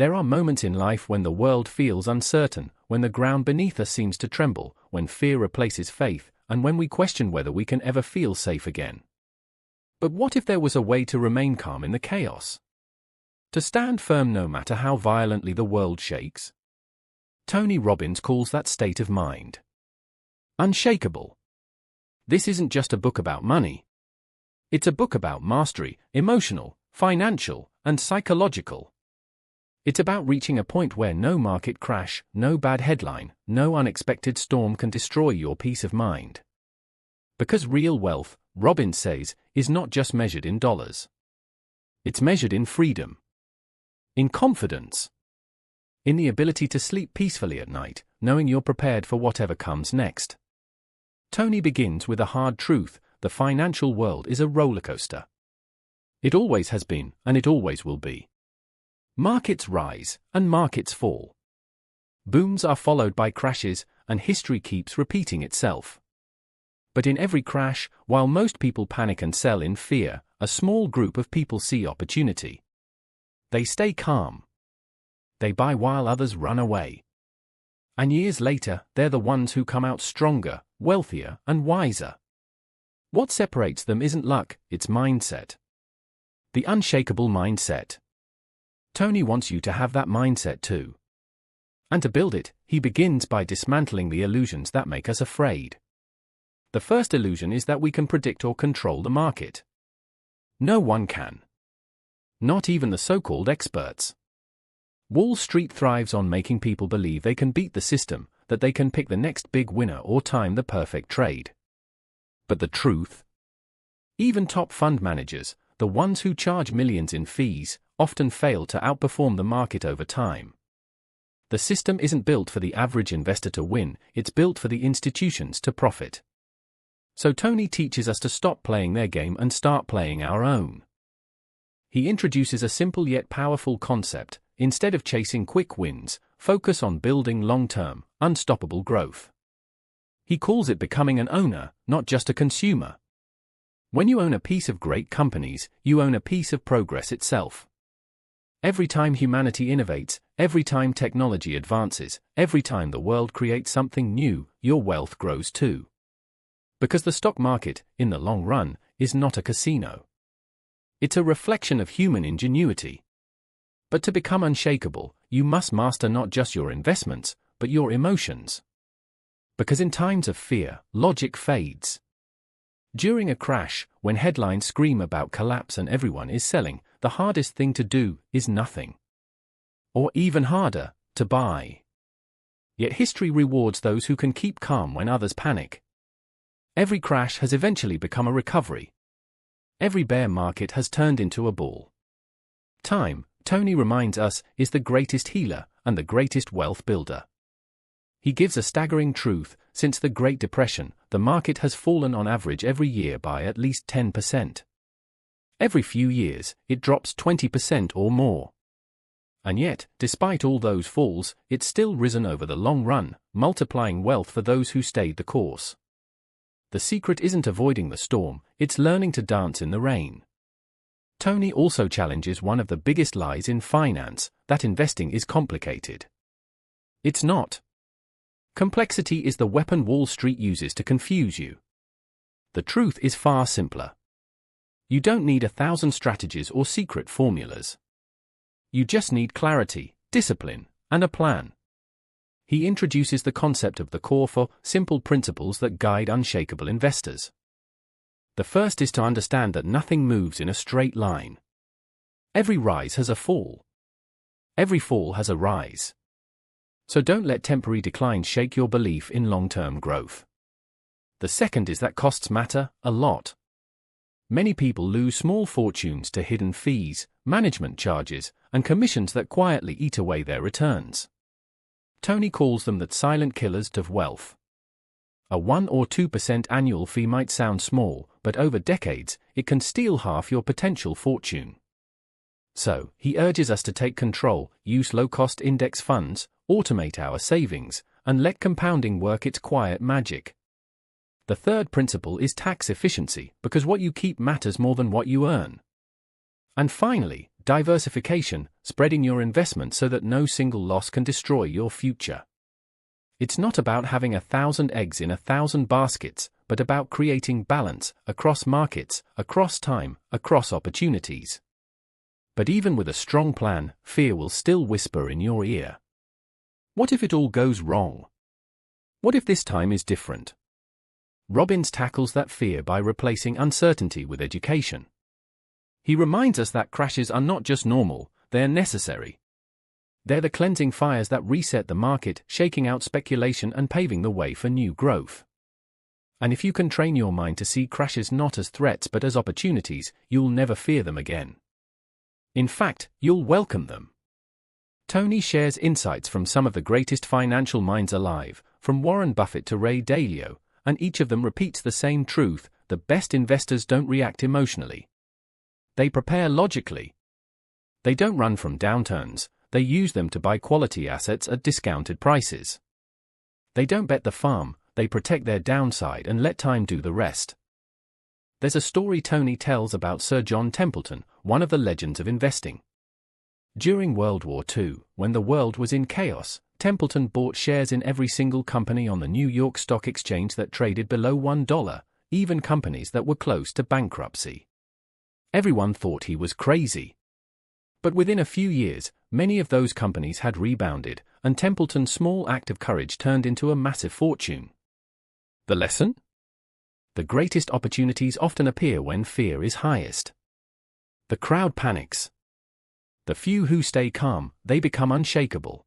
There are moments in life when the world feels uncertain, when the ground beneath us seems to tremble, when fear replaces faith, and when we question whether we can ever feel safe again. But what if there was a way to remain calm in the chaos? To stand firm no matter how violently the world shakes? Tony Robbins calls that state of mind unshakable. This isn't just a book about money. It's a book about mastery, emotional, financial, and psychological. It's about reaching a point where no market crash, no bad headline, no unexpected storm can destroy your peace of mind. Because real wealth, Robbins says, is not just measured in dollars. It's measured in freedom, in confidence, in the ability to sleep peacefully at night, knowing you're prepared for whatever comes next. Tony begins with a hard truth: the financial world is a roller coaster. It always has been, and it always will be. Markets rise, and markets fall. Booms are followed by crashes, and history keeps repeating itself. But in every crash, while most people panic and sell in fear, a small group of people see opportunity. They stay calm. They buy while others run away. And years later, they're the ones who come out stronger, wealthier, and wiser. What separates them isn't luck, it's mindset. The unshakable mindset. Tony wants you to have that mindset too. And to build it, he begins by dismantling the illusions that make us afraid. The first illusion is that we can predict or control the market. No one can. Not even the so-called experts. Wall Street thrives on making people believe they can beat the system, that they can pick the next big winner or time the perfect trade. But the truth? Even top fund managers, the ones who charge millions in fees, often fail to outperform the market over time. The system isn't built for the average investor to win, it's built for the institutions to profit. So Tony teaches us to stop playing their game and start playing our own. He introduces a simple yet powerful concept: instead of chasing quick wins, focus on building long-term, unstoppable growth. He calls it becoming an owner, not just a consumer. When you own a piece of great companies, you own a piece of progress itself. Every time humanity innovates, every time technology advances, every time the world creates something new, your wealth grows too. Because the stock market, in the long run, is not a casino. It's a reflection of human ingenuity. But to become unshakable, you must master not just your investments, but your emotions. Because in times of fear, logic fades. During a crash, when headlines scream about collapse and everyone is selling, the hardest thing to do is nothing. Or even harder, to buy. Yet history rewards those who can keep calm when others panic. Every crash has eventually become a recovery. Every bear market has turned into a bull. Time, Tony reminds us, is the greatest healer and the greatest wealth builder. He gives a staggering truth: since the Great Depression, the market has fallen on average every year by at least 10%. Every few years, it drops 20% or more. And yet, despite all those falls, it's still risen over the long run, multiplying wealth for those who stayed the course. The secret isn't avoiding the storm, it's learning to dance in the rain. Tony also challenges one of the biggest lies in finance, that investing is complicated. It's not. Complexity is the weapon Wall Street uses to confuse you. The truth is far simpler. You don't need 1,000 strategies or secret formulas. You just need clarity, discipline, and a plan. He introduces the concept of the core 4 simple principles that guide unshakable investors. The first is to understand that nothing moves in a straight line. Every rise has a fall. Every fall has a rise. So don't let temporary decline shake your belief in long-term growth. The second is that costs matter a lot. Many people lose small fortunes to hidden fees, management charges, and commissions that quietly eat away their returns. Tony calls them the silent killers of wealth. A 1 or 2% annual fee might sound small, but over decades, it can steal half your potential fortune. So, he urges us to take control, use low-cost index funds, automate our savings, and let compounding work its quiet magic. The third principle is tax efficiency, because what you keep matters more than what you earn. And finally, diversification, spreading your investment so that no single loss can destroy your future. It's not about having 1,000 eggs in 1,000 baskets, but about creating balance across markets, across time, across opportunities. But even with a strong plan, fear will still whisper in your ear. What if it all goes wrong? What if this time is different? Robbins tackles that fear by replacing uncertainty with education. He reminds us that crashes are not just normal, they're necessary. They're the cleansing fires that reset the market, shaking out speculation and paving the way for new growth. And if you can train your mind to see crashes not as threats but as opportunities, you'll never fear them again. In fact, you'll welcome them. Tony shares insights from some of the greatest financial minds alive, from Warren Buffett to Ray Dalio, and each of them repeats the same truth: the best investors don't react emotionally. They prepare logically. They don't run from downturns, they use them to buy quality assets at discounted prices. They don't bet the farm, they protect their downside and let time do the rest. There's a story Tony tells about Sir John Templeton, one of the legends of investing. During World War II, when the world was in chaos, Templeton bought shares in every single company on the New York Stock Exchange that traded below $1, even companies that were close to bankruptcy. Everyone thought he was crazy. But within a few years, many of those companies had rebounded, and Templeton's small act of courage turned into a massive fortune. The lesson? The greatest opportunities often appear when fear is highest. The crowd panics. The few who stay calm, they become unshakable.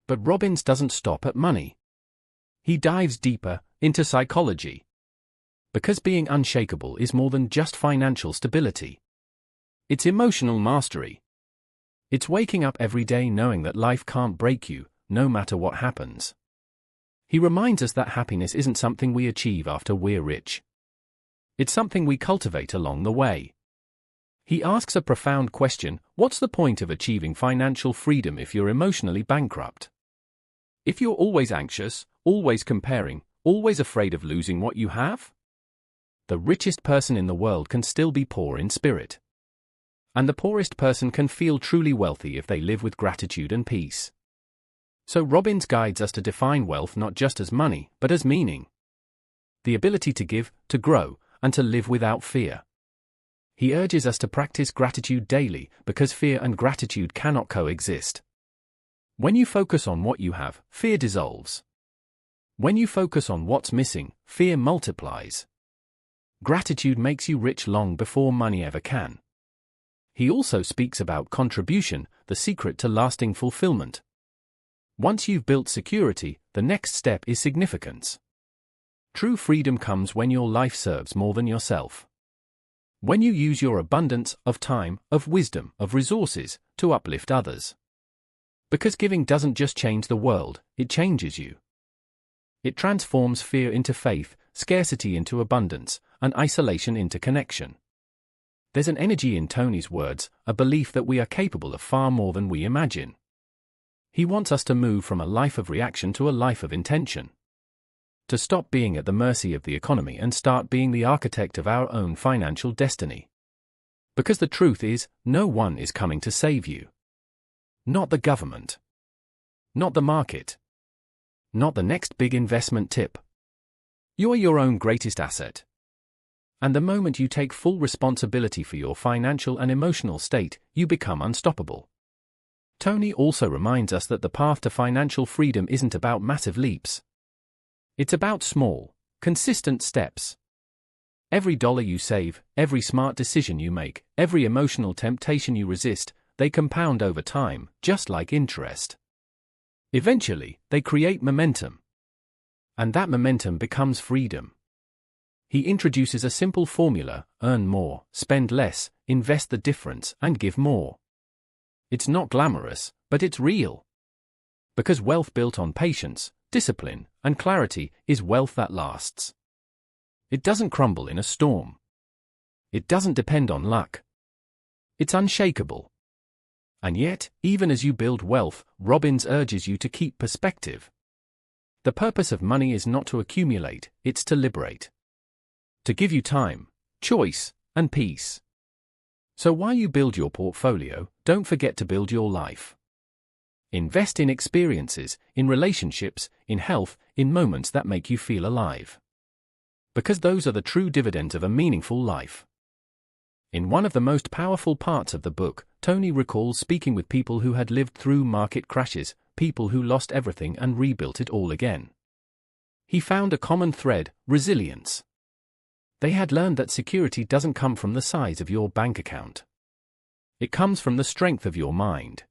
But Robbins doesn't stop at money. He dives deeper into psychology. Because being unshakable is more than just financial stability. It's emotional mastery. It's waking up every day knowing that life can't break you, no matter what happens. He reminds us that happiness isn't something we achieve after we're rich. It's something we cultivate along the way. He asks a profound question: what's the point of achieving financial freedom if you're emotionally bankrupt? If you're always anxious, always comparing, always afraid of losing what you have? The richest person in the world can still be poor in spirit. And the poorest person can feel truly wealthy if they live with gratitude and peace. So Robbins guides us to define wealth not just as money, but as meaning. The ability to give, to grow, and to live without fear. He urges us to practice gratitude daily, because fear and gratitude cannot coexist. When you focus on what you have, fear dissolves. When you focus on what's missing, fear multiplies. Gratitude makes you rich long before money ever can. He also speaks about contribution, the secret to lasting fulfillment. Once you've built security, the next step is significance. True freedom comes when your life serves more than yourself. When you use your abundance of time, of wisdom, of resources, to uplift others. Because giving doesn't just change the world, it changes you. It transforms fear into faith, scarcity into abundance, and isolation into connection. There's an energy in Tony's words, a belief that we are capable of far more than we imagine. He wants us to move from a life of reaction to a life of intention. To stop being at the mercy of the economy and start being the architect of our own financial destiny. Because the truth is, no one is coming to save you. Not the government. Not the market. Not the next big investment tip. You're your own greatest asset. And the moment you take full responsibility for your financial and emotional state, you become unstoppable. Tony also reminds us that the path to financial freedom isn't about massive leaps. It's about small, consistent steps. Every dollar you save, every smart decision you make, every emotional temptation you resist, they compound over time, just like interest. Eventually, they create momentum. And that momentum becomes freedom. He introduces a simple formula: earn more, spend less, invest the difference, and give more. It's not glamorous, but it's real. Because wealth built on patience, discipline, and clarity is wealth that lasts. It doesn't crumble in a storm. It doesn't depend on luck. It's unshakable. And yet, even as you build wealth, Robbins urges you to keep perspective. The purpose of money is not to accumulate, it's to liberate. To give you time, choice, and peace. So while you build your portfolio, don't forget to build your life. Invest in experiences, in relationships, in health, in moments that make you feel alive. Because those are the true dividends of a meaningful life. In one of the most powerful parts of the book, Tony recalls speaking with people who had lived through market crashes, people who lost everything and rebuilt it all again. He found a common thread: resilience. They had learned that security doesn't come from the size of your bank account. It comes from the strength of your mind.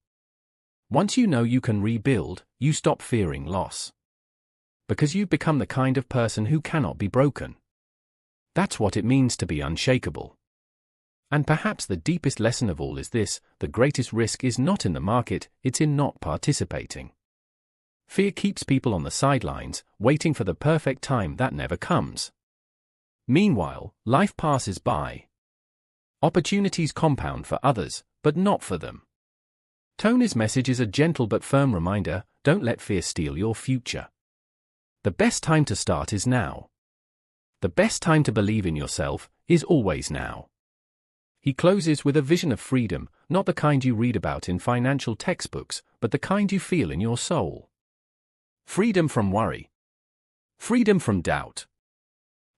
Once you know you can rebuild, you stop fearing loss. Because you've become the kind of person who cannot be broken. That's what it means to be unshakable. And perhaps the deepest lesson of all is this: the greatest risk is not in the market, it's in not participating. Fear keeps people on the sidelines, waiting for the perfect time that never comes. Meanwhile, life passes by. Opportunities compound for others, but not for them. Tony's message is a gentle but firm reminder: don't let fear steal your future. The best time to start is now. The best time to believe in yourself is always now. He closes with a vision of freedom, not the kind you read about in financial textbooks, but the kind you feel in your soul. Freedom from worry. Freedom from doubt.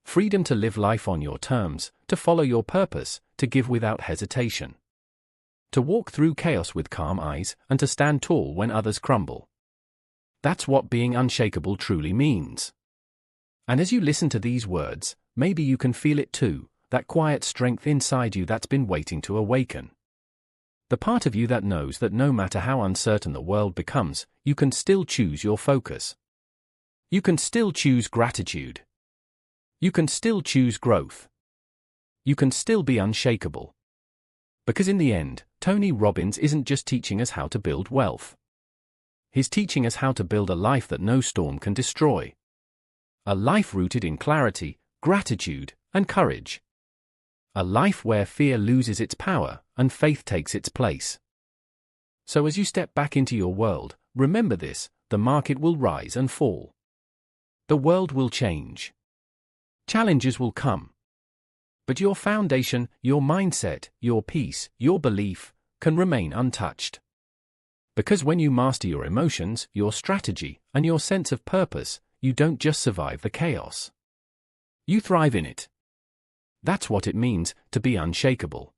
Freedom to live life on your terms, to follow your purpose, to give without hesitation. To walk through chaos with calm eyes, and to stand tall when others crumble. That's what being unshakable truly means. And as you listen to these words, maybe you can feel it too, that quiet strength inside you that's been waiting to awaken. The part of you that knows that no matter how uncertain the world becomes, you can still choose your focus. You can still choose gratitude. You can still choose growth. You can still be unshakable. Because in the end, Tony Robbins isn't just teaching us how to build wealth. He's teaching us how to build a life that no storm can destroy. A life rooted in clarity, gratitude, and courage. A life where fear loses its power and faith takes its place. So as you step back into your world, remember this: the market will rise and fall. The world will change. Challenges will come. But your foundation, your mindset, your peace, your belief, can remain untouched. Because when you master your emotions, your strategy, and your sense of purpose, you don't just survive the chaos. You thrive in it. That's what it means to be unshakable.